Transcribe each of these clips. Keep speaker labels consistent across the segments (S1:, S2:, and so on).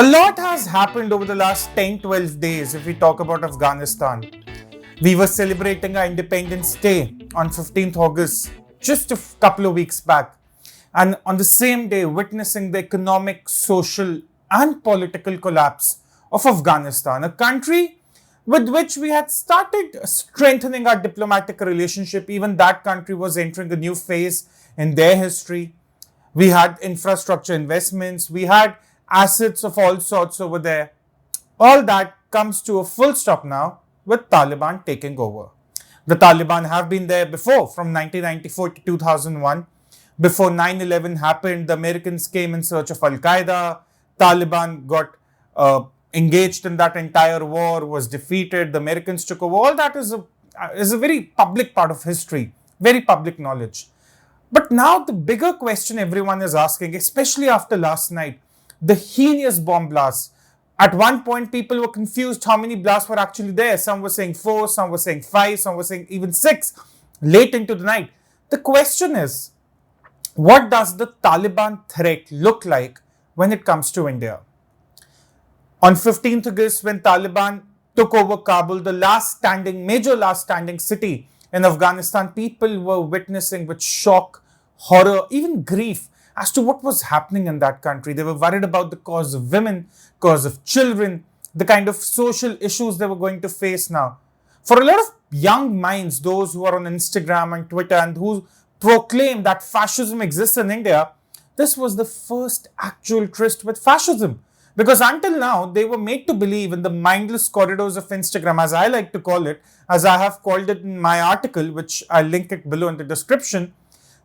S1: A lot has happened over the last 10-12 days if we talk about Afghanistan. We were celebrating our Independence Day on 15th August just a couple of weeks back. And on the same day, witnessing the economic, social, and political collapse of Afghanistan, a country with which we had started strengthening our diplomatic relationship. Even that country was entering a new phase in their history. We had infrastructure investments, we had assets of all sorts over there. All that comes to a full stop now with Taliban taking over. The Taliban have been there before, from 1994 to 2001. Before 9/11 happened, the Americans came in search of Al Qaeda. Taliban got engaged in that entire war, was defeated. The Americans took over. All that is a very public part of history, very public knowledge. But now the bigger question everyone is asking, especially after last night, the heinous bomb blasts. At one point, people were confused how many blasts were actually there. Some were saying 4, some were saying 5, some were saying even 6, late into the night. The question is, what does the Taliban threat look like when it comes to India? On 15th August, when Taliban took over Kabul, the major last standing city in Afghanistan, people were witnessing with shock, horror, even grief as to what was happening in that country. They were worried about the cause of women, cause of children, the kind of social issues they were going to face now. For a lot of young minds, those who are on Instagram and Twitter and who proclaim that fascism exists in India, this was the first actual tryst with fascism. Because until now, they were made to believe in the mindless corridors of Instagram, as I like to call it, as I have called it in my article, which I'll link it below in the description.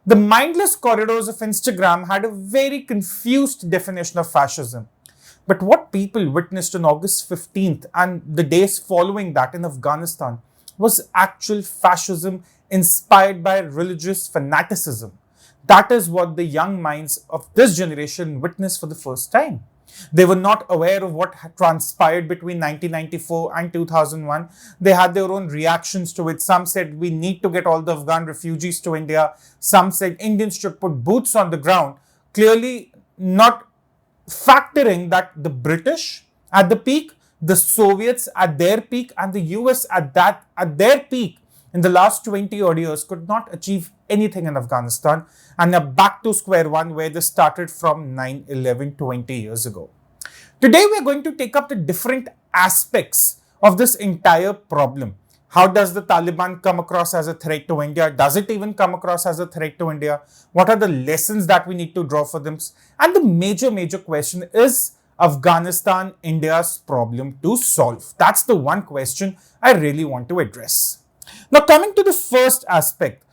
S1: The mindless corridors of Instagram had a very confused definition of fascism. But what people witnessed on August 15th and the days following that in Afghanistan was actual fascism inspired by religious fanaticism. That is what the young minds of this generation witnessed for the first time. They were not aware of what had transpired between 1994 and 2001. They had their own reactions to it. Some said we need to get all the Afghan refugees to India. Some said Indians should put boots on the ground. Clearly not factoring that the British at the peak, the Soviets at their peak, and the US at their peak in the last 20 odd years could not achieve anything in Afghanistan, and are back to square one where they started from 9/11 20 years ago. Today we are going to take up the different aspects of this entire problem. How does the Taliban come across as a threat to India? Does it even come across as a threat to India? What are the lessons that we need to draw for them? And the major question is Afghanistan India's problem to solve? That's the one question I really want to address. Now, coming to the first aspect,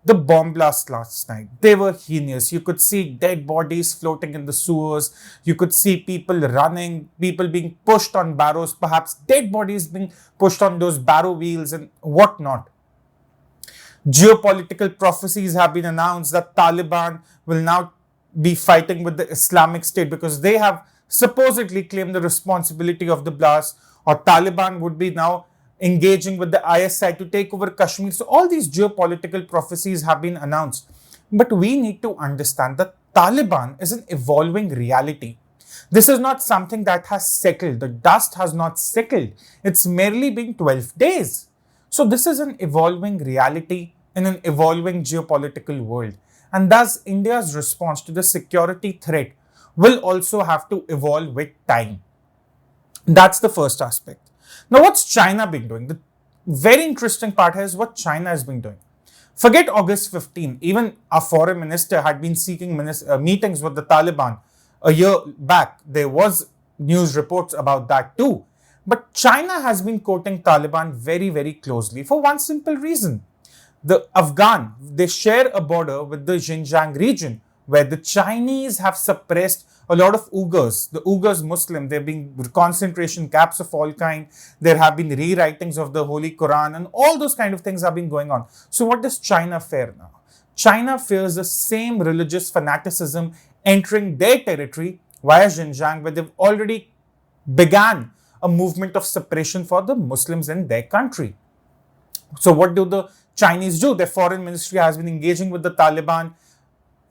S1: the bomb blast last night, they were heinous. You could see dead bodies floating in the sewers. You could see people running, people being pushed on barrows, perhaps dead bodies being pushed on those barrow wheels and whatnot. Geopolitical prophecies have been announced that Taliban will now be fighting with the Islamic State because they have supposedly claimed the responsibility of the blast, or Taliban would be now engaging with the ISI to take over Kashmir. So all these geopolitical prophecies have been announced. But we need to understand that Taliban is an evolving reality. This is not something that has settled. The dust has not settled. It's merely been 12 days. So this is an evolving reality in an evolving geopolitical world. And thus India's response to the security threat will also have to evolve with time. That's the first aspect. Now, what's China been doing? The very interesting part here is what China has been doing. Forget August 15. Even our foreign minister had been seeking meetings with the Taliban a year back. There was news reports about that too. But China has been quoting Taliban very closely for one simple reason. The Afghan, they share a border with the Xinjiang region where the Chinese have suppressed a lot of Uyghurs. The Uyghurs Muslim, there have been concentration camps of all kind. There have been rewritings of the Holy Quran and all those kind of things have been going on. So what does China fear now? China fears the same religious fanaticism entering their territory via Xinjiang, where they've already began a movement of suppression for the Muslims in their country. So what do the Chinese do? Their foreign ministry has been engaging with the Taliban,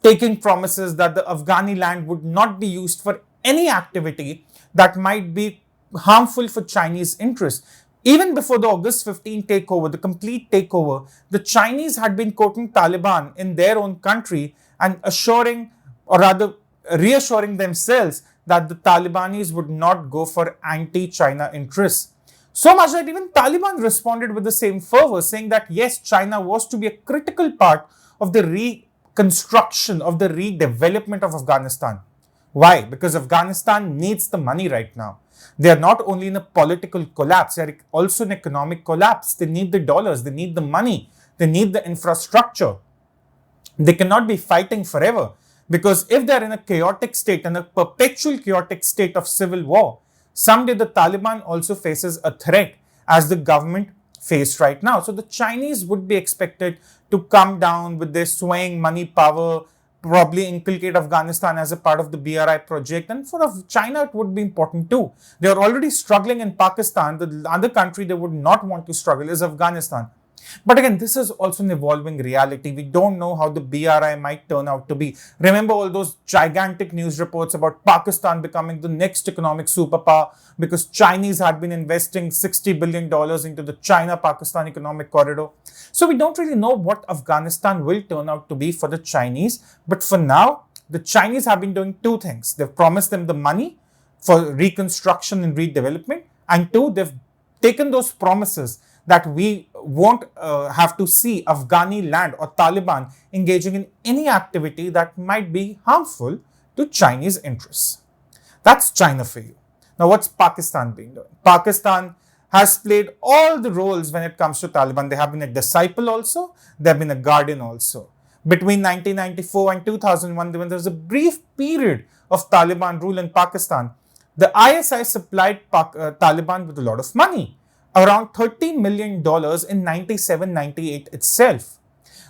S1: taking promises that the Afghani land would not be used for any activity that might be harmful for Chinese interests. Even before the August 15 takeover, the complete takeover, the Chinese had been quoting Taliban in their own country and assuring, or rather reassuring themselves that the Talibanis would not go for anti-China interests. So much that even Taliban responded with the same fervor, saying that yes, China was to be a critical part of the reconstruction, of the redevelopment of Afghanistan. Why? Because Afghanistan needs the money right now. They are not only in a political collapse, they are also in economic collapse. They need the dollars, they need the money, they need the infrastructure. They cannot be fighting forever, because if they are in a chaotic state, in a perpetual chaotic state of civil war, someday the Taliban also faces a threat as the government faced right now. So the Chinese would be expected to come down with their swaying money power, probably inculcate Afghanistan as a part of the BRI project. And for China, it would be important too. They are already struggling in Pakistan. The other country they would not want to struggle is Afghanistan. But again, this is also an evolving reality. We don't know how the BRI might turn out to be. Remember all those gigantic news reports about Pakistan becoming the next economic superpower because Chinese had been investing $60 billion into the China-Pakistan economic corridor. So we don't really know what Afghanistan will turn out to be for the Chinese. But for now, the Chinese have been doing two things. They've promised them the money for reconstruction and redevelopment. And two, they've taken those promises that we won't have to see Afghani land or Taliban engaging in any activity that might be harmful to Chinese interests. That's China for you. Now, what's Pakistan been doing? Pakistan has played all the roles when it comes to Taliban. They have been a disciple also. They have been a guardian also. Between 1994 and 2001, when there was a brief period of Taliban rule in Pakistan, the ISI supplied Taliban with a lot of money. Around $30 million in 97-98 itself.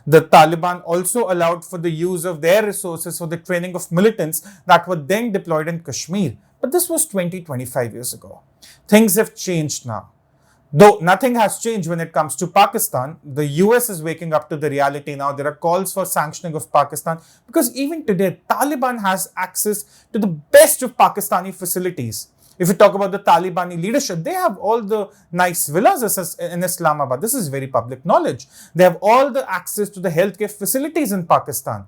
S1: The Taliban also allowed for the use of their resources for the training of militants that were then deployed in Kashmir. But this was 20-25 years ago. Things have changed now. Though nothing has changed when it comes to Pakistan, the US is waking up to the reality now. There are calls for sanctioning of Pakistan because even today, Taliban has access to the best of Pakistani facilities. If you talk about the Talibani leadership, they have all the nice villas in Islamabad. This is very public knowledge. They have all the access to the healthcare facilities in Pakistan.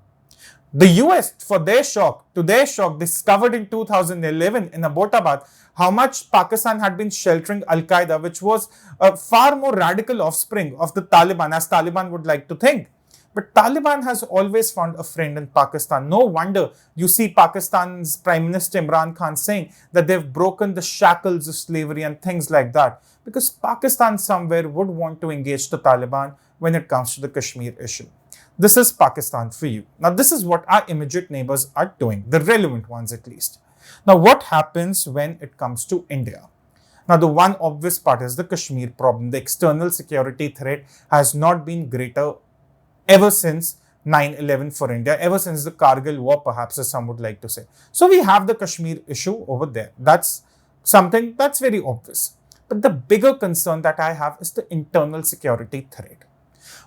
S1: The US, to their shock, discovered in 2011 in Abbottabad how much Pakistan had been sheltering Al-Qaeda, which was a far more radical offspring of the Taliban, as Taliban would like to think. But Taliban has always found a friend in Pakistan. No wonder you see Pakistan's Prime Minister Imran Khan saying that they've broken the shackles of slavery and things like that. Because Pakistan somewhere would want to engage the Taliban when it comes to the Kashmir issue. This is Pakistan for you. Now, this is what our immediate neighbors are doing, the relevant ones at least. Now, what happens when it comes to India? Now, the one obvious part is the Kashmir problem. The external security threat has not been greater ever since 9/11 for India, ever since the Kargil war, perhaps, as some would like to say. So we have the Kashmir issue over there. That's something that's very obvious. But the bigger concern that I have is the internal security threat.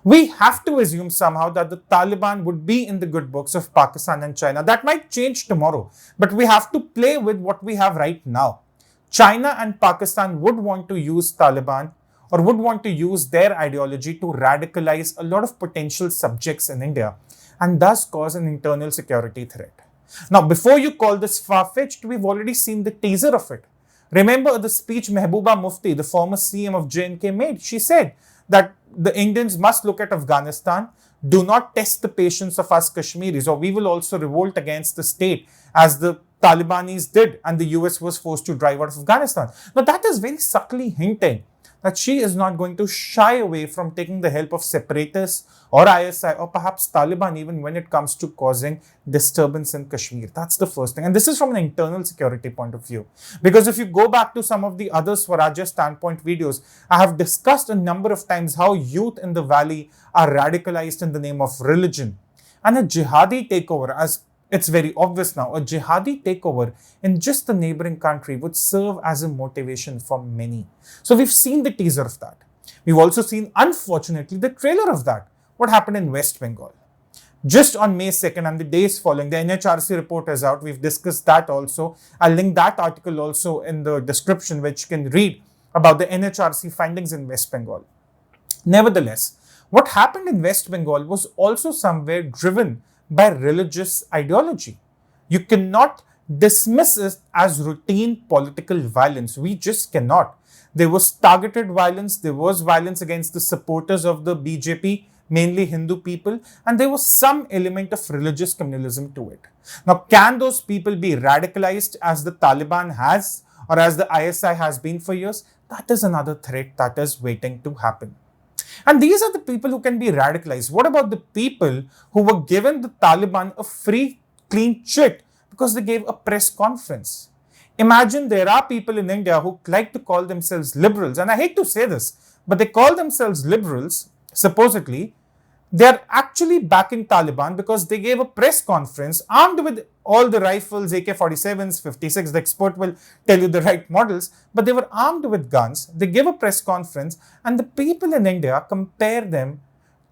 S1: We have to assume somehow that the Taliban would be in the good books of Pakistan and China. That might change tomorrow, but we have to play with what we have right now. China and Pakistan would want to use Taliban or would want to use their ideology to radicalize a lot of potential subjects in India and thus cause an internal security threat. Now, before you call this far-fetched, we've already seen the teaser of it. Remember the speech Mehbooba Mufti, the former CM of J&K, made? She said that the Indians must look at Afghanistan, do not test the patience of us Kashmiris, or we will also revolt against the state as the Talibanis did and the US was forced to drive out of Afghanistan. Now, that is very subtly hinting that she is not going to shy away from taking the help of separatists or ISI or perhaps Taliban even when it comes to causing disturbance in Kashmir. That's the first thing. And this is from an internal security point of view. Because if you go back to some of the other Swarajya Standpoint videos, I have discussed a number of times how youth in the valley are radicalized in the name of religion. And a jihadi takeover, as it's very obvious now, a jihadi takeover in just the neighboring country would serve as a motivation for many. So we've seen the teaser of that. We've also seen, unfortunately, the trailer of that. What happened in West Bengal? Just on May 2nd and the days following, the NHRC report is out. We've discussed that also. I'll link that article also in the description, which you can read about the NHRC findings in West Bengal. Nevertheless, what happened in West Bengal was also somewhere driven by religious ideology. You cannot dismiss it as routine political violence. We just cannot. There was targeted violence. There was violence against the supporters of the BJP, mainly Hindu people, and there was some element of religious communalism to it. Now, can those people be radicalized as the Taliban has or as the ISI has been for years? That is another threat that is waiting to happen. And these are the people who can be radicalized. What about the people who were given the Taliban a free, clean chit because they gave a press conference? Imagine there are people in India who like to call themselves liberals, and I hate to say this, but they call themselves liberals. Supposedly, they're actually backing Taliban because they gave a press conference armed with all the rifles, AK-47s, 56, the expert will tell you the right models, but they were armed with guns. They gave a press conference and the people in India compare them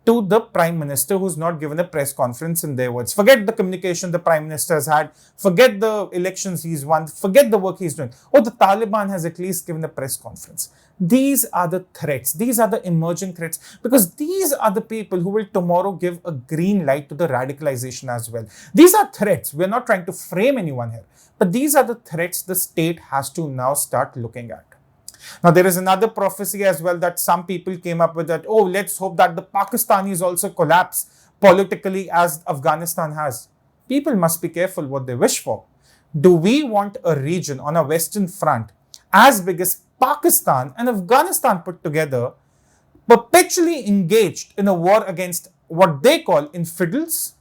S1: to the Prime Minister who's not given a press conference in their words. Forget the communication the Prime Minister has had, forget the elections he's won, forget the work he's doing. Oh, the Taliban has at least given a press conference. These are the threats. These are the emerging threats because these are the people who will tomorrow give a green light to the radicalization as well. These are threats. We're not trying to frame anyone here, but these are the threats the state has to now start looking at. Now, there is another prophecy as well that some people came up with that, oh, let's hope that the Pakistanis also collapse politically as Afghanistan has. People must be careful what they wish for. Do we want a region on a Western front as big as Pakistan and Afghanistan put together, perpetually engaged in a war against what they call infidels?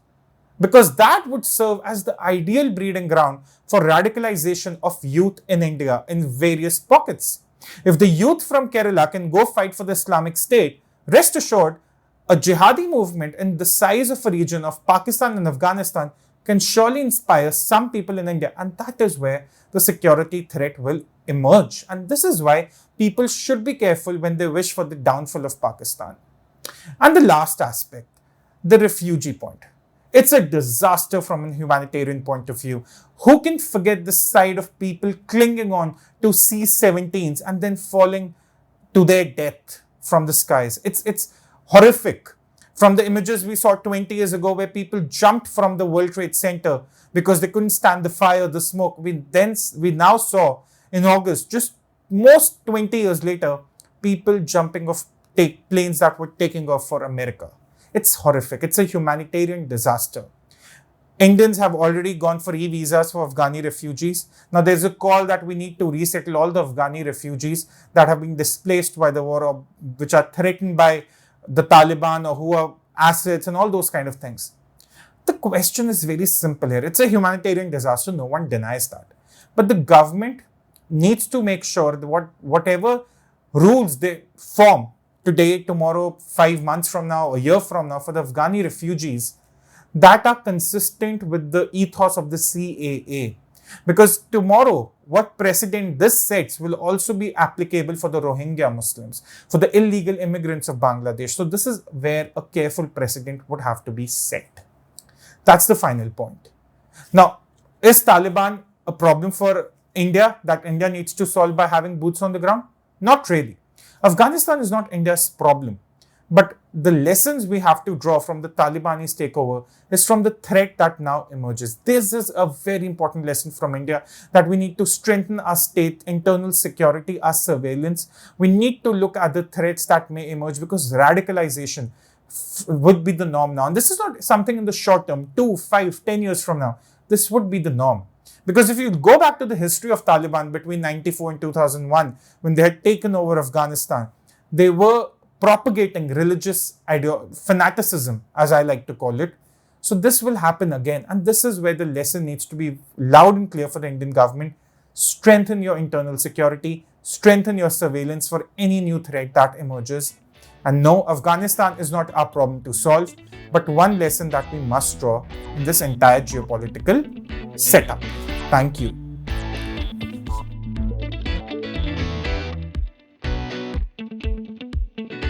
S1: Because that would serve as the ideal breeding ground for radicalization of youth in India in various pockets. If the youth from Kerala can go fight for the Islamic State, rest assured, a jihadi movement in the size of a region of Pakistan and Afghanistan can surely inspire some people in India. And that is where the security threat will emerge. And this is why people should be careful when they wish for the downfall of Pakistan. And the last aspect, the refugee point. It's a disaster from a humanitarian point of view. Who can forget the sight of people clinging on to C-17s and then falling to their death from the skies? It's horrific. From the images we saw 20 years ago where people jumped from the World Trade Center because they couldn't stand the fire, the smoke. We now saw in August, just most 20 years later, people jumping off planes that were taking off for America. It's horrific. It's a humanitarian disaster. Indians have already gone for e-visas for Afghani refugees. Now, there's a call that we need to resettle all the Afghani refugees that have been displaced by the war or which are threatened by the Taliban or who are assets and all those kind of things. The question is very simple here. It's a humanitarian disaster. No one denies that. But the government needs to make sure that whatever rules they form today, tomorrow, 5 months from now, a year from now, for the Afghani refugees that are consistent with the ethos of the CAA. Because tomorrow, what precedent this sets will also be applicable for the Rohingya Muslims, for the illegal immigrants of Bangladesh. So this is where a careful precedent would have to be set. That's the final point. Now, is Taliban a problem for India that India needs to solve by having boots on the ground? Not really. Afghanistan is not India's problem, but the lessons we have to draw from the Talibanese takeover is from the threat that now emerges. This is a very important lesson from India that we need to strengthen our state, internal security, our surveillance. We need to look at the threats that may emerge because radicalization would be the norm now. And this is not something in the short term, 2, 5, 10 years from now. This would be the norm. Because if you go back to the history of Taliban between 1994 and 2001, when they had taken over Afghanistan, they were propagating religious fanaticism, as I like to call it. So this will happen again. And this is where the lesson needs to be loud and clear for the Indian government. Strengthen your internal security, strengthen your surveillance for any new threat that emerges. And no, Afghanistan is not our problem to solve, but one lesson that we must draw in this entire geopolitical setup. Thank you.